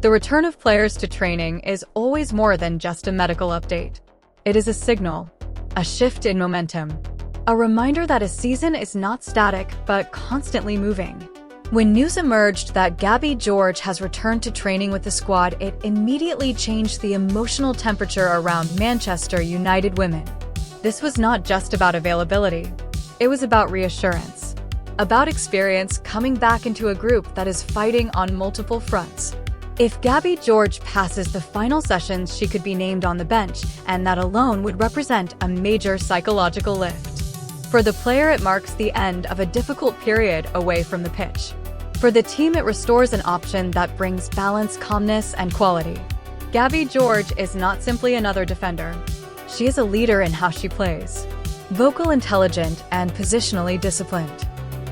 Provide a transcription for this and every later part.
The return of players to training is always more than just a medical update. It is a signal, a shift in momentum, a reminder that a season is not static but constantly moving. When news emerged that Gabby George has returned to training with the squad, it immediately changed the emotional temperature around Manchester United women. This was not just about availability. It was about reassurance, about experience coming back into a group that is fighting on multiple fronts. If Gabby George passes the final sessions, she could be named on the bench, and that alone would represent a major psychological lift. For the player, it marks the end of a difficult period away from the pitch. For the team, it restores an option that brings balance, calmness, and quality. Gabby George is not simply another defender. She is a leader in how she plays. Vocal, intelligent, and positionally disciplined.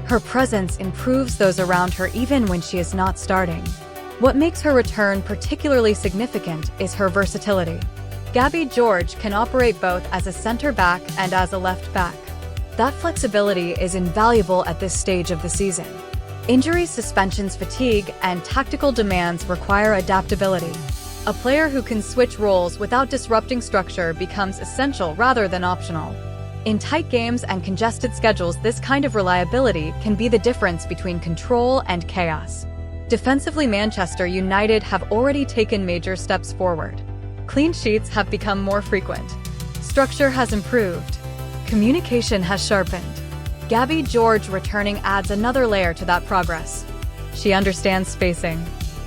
Her presence improves those around her even when she is not starting. What makes her return particularly significant is her versatility. Gabby George can operate both as a center back and as a left back. That flexibility is invaluable at this stage of the season. Injuries, suspensions, fatigue, and tactical demands require adaptability. A player who can switch roles without disrupting structure becomes essential rather than optional. In tight games and congested schedules, this kind of reliability can be the difference between control and chaos. Defensively, Manchester United have already taken major steps forward. Clean sheets have become more frequent. Structure has improved. Communication has sharpened. Gabby George returning adds another layer to that progress. She understands spacing.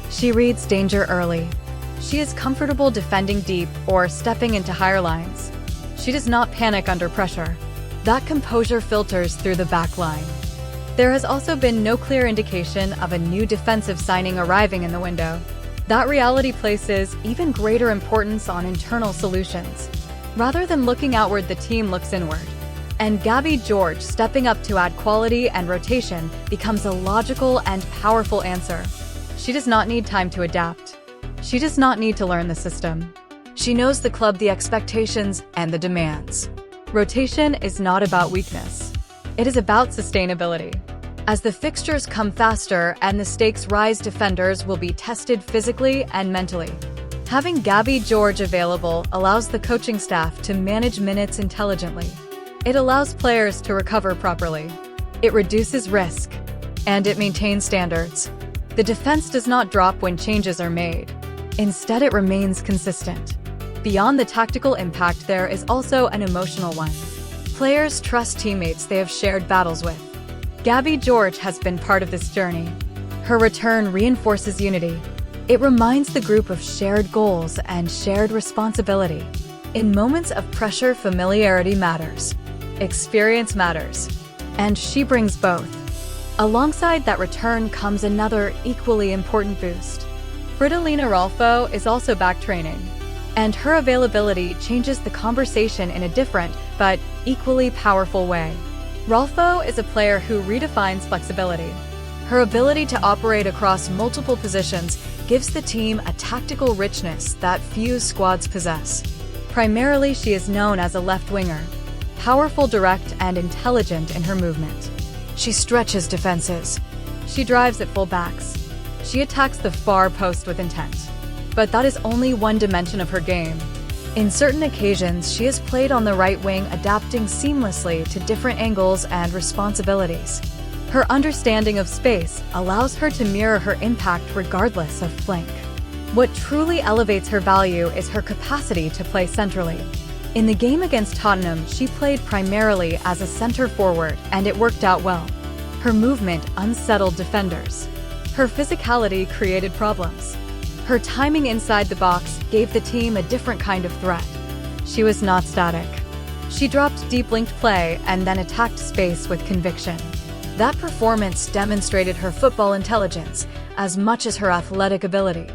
She reads danger early. She is comfortable defending deep or stepping into higher lines. She does not panic under pressure. That composure filters through the back line. There has also been no clear indication of a new defensive signing arriving in the window. That reality places even greater importance on internal solutions. Rather than looking outward, the team looks inward. And Gabby George stepping up to add quality and rotation becomes a logical and powerful answer. She does not need time to adapt. She does not need to learn the system. She knows the club, the expectations, and the demands. Rotation is not about weakness. It is about sustainability. As the fixtures come faster and the stakes rise, defenders will be tested physically and mentally. Having Gabby George available allows the coaching staff to manage minutes intelligently. It allows players to recover properly. It reduces risk. And it maintains standards. The defense does not drop when changes are made. Instead, it remains consistent. Beyond the tactical impact, there is also an emotional one. Players trust teammates they have shared battles with. Gabby George has been part of this journey. Her return reinforces unity. It reminds the group of shared goals and shared responsibility. In moments of pressure, familiarity matters. Experience matters. And she brings both. Alongside that return comes another equally important boost. Fridolina Rolfö is also back training. And her availability changes the conversation in a different, but equally powerful way. Rolfö is a player who redefines flexibility. Her ability to operate across multiple positions gives the team a tactical richness that few squads possess. Primarily, she is known as a left winger, powerful, direct, and intelligent in her movement. She stretches defenses. She drives at fullbacks. She attacks the far post with intent. But that is only one dimension of her game. In certain occasions, she is played on the right wing, adapting seamlessly to different angles and responsibilities. Her understanding of space allows her to mirror her impact regardless of flank. What truly elevates her value is her capacity to play centrally. In the game against Tottenham, she played primarily as a center forward, and it worked out well. Her movement unsettled defenders. Her physicality created problems. Her timing inside the box gave the team a different kind of threat. She was not static. She dropped deep linked play and then attacked space with conviction. That performance demonstrated her football intelligence as much as her athletic ability.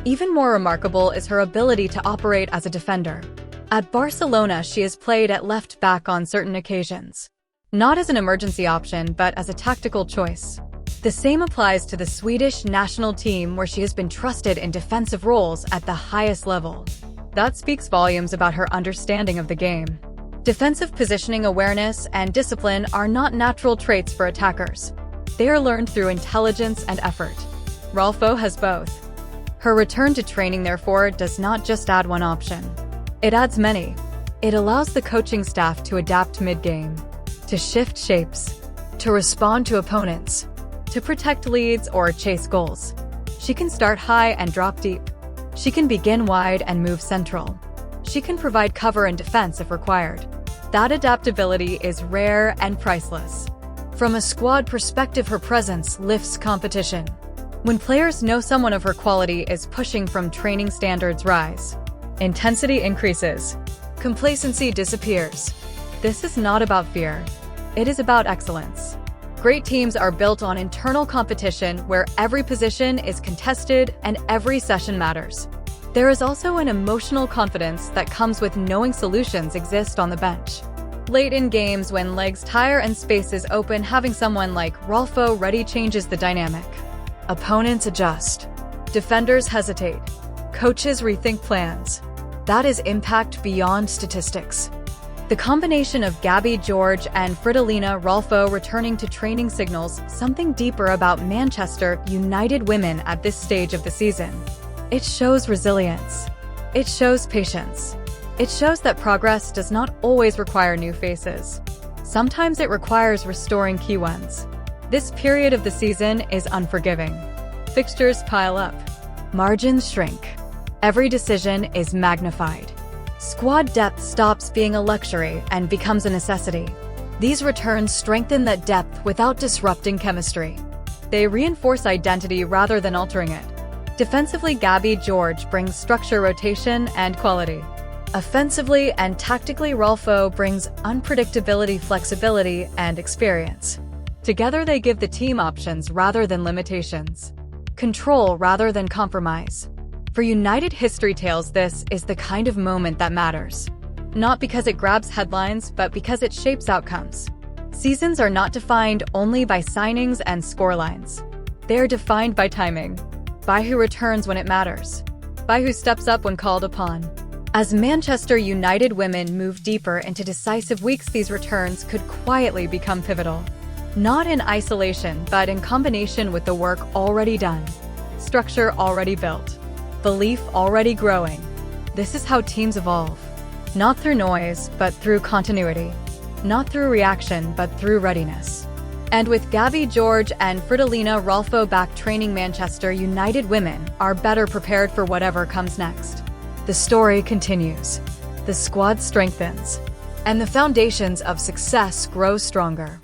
Even more remarkable is her ability to operate as a defender. At Barcelona, she has played at left back on certain occasions. Not as an emergency option, but as a tactical choice. The same applies to the Swedish national team, where she has been trusted in defensive roles at the highest level. That speaks volumes about her understanding of the game. Defensive positioning awareness and discipline are not natural traits for attackers. They are learned through intelligence and effort. Rolfö has both. Her return to training, therefore, does not just add one option. It adds many. It allows the coaching staff to adapt mid-game, to shift shapes, to respond to opponents, to protect leads or chase goals. She can start high and drop deep. She can begin wide and move central. She can provide cover and defense if required. That adaptability is rare and priceless. From a squad perspective, her presence lifts competition. When players know someone of her quality is pushing from, training standards rise. Intensity increases. Complacency disappears. This is not about fear. It is about excellence. Great teams are built on internal competition where every position is contested and every session matters. There is also an emotional confidence that comes with knowing solutions exist on the bench. Late in games, when legs tire and spaces open, having someone like Rolfö ready changes the dynamic. Opponents adjust. Defenders hesitate. Coaches rethink plans. That is impact beyond statistics. The combination of Gabby George and Fridolina Rolfö returning to training signals something deeper about Manchester United women at this stage of the season. It shows resilience. It shows patience. It shows that progress does not always require new faces. Sometimes it requires restoring key ones. This period of the season is unforgiving. Fixtures pile up. Margins shrink. Every decision is magnified. Squad depth stops being a luxury and becomes a necessity. These returns strengthen that depth without disrupting chemistry. They reinforce identity rather than altering it. Defensively, Gabby George brings structure, rotation, and quality. Offensively and tactically, Rolfö brings unpredictability, flexibility, and experience. Together, they give the team options rather than limitations. Control rather than compromise. For United history tales, this is the kind of moment that matters. Not because it grabs headlines, but because it shapes outcomes. Seasons are not defined only by signings and scorelines. They are defined by timing, by who returns when it matters, by who steps up when called upon. As Manchester United women move deeper into decisive weeks, these returns could quietly become pivotal. Not in isolation, but in combination with the work already done, structure already built, belief already growing. This is how teams evolve. Not through noise, but through continuity. Not through reaction, but through readiness. And with Gabby George and Fridolina Rolfö back training, Manchester United women are better prepared for whatever comes next. The story continues. The squad strengthens. And the foundations of success grow stronger.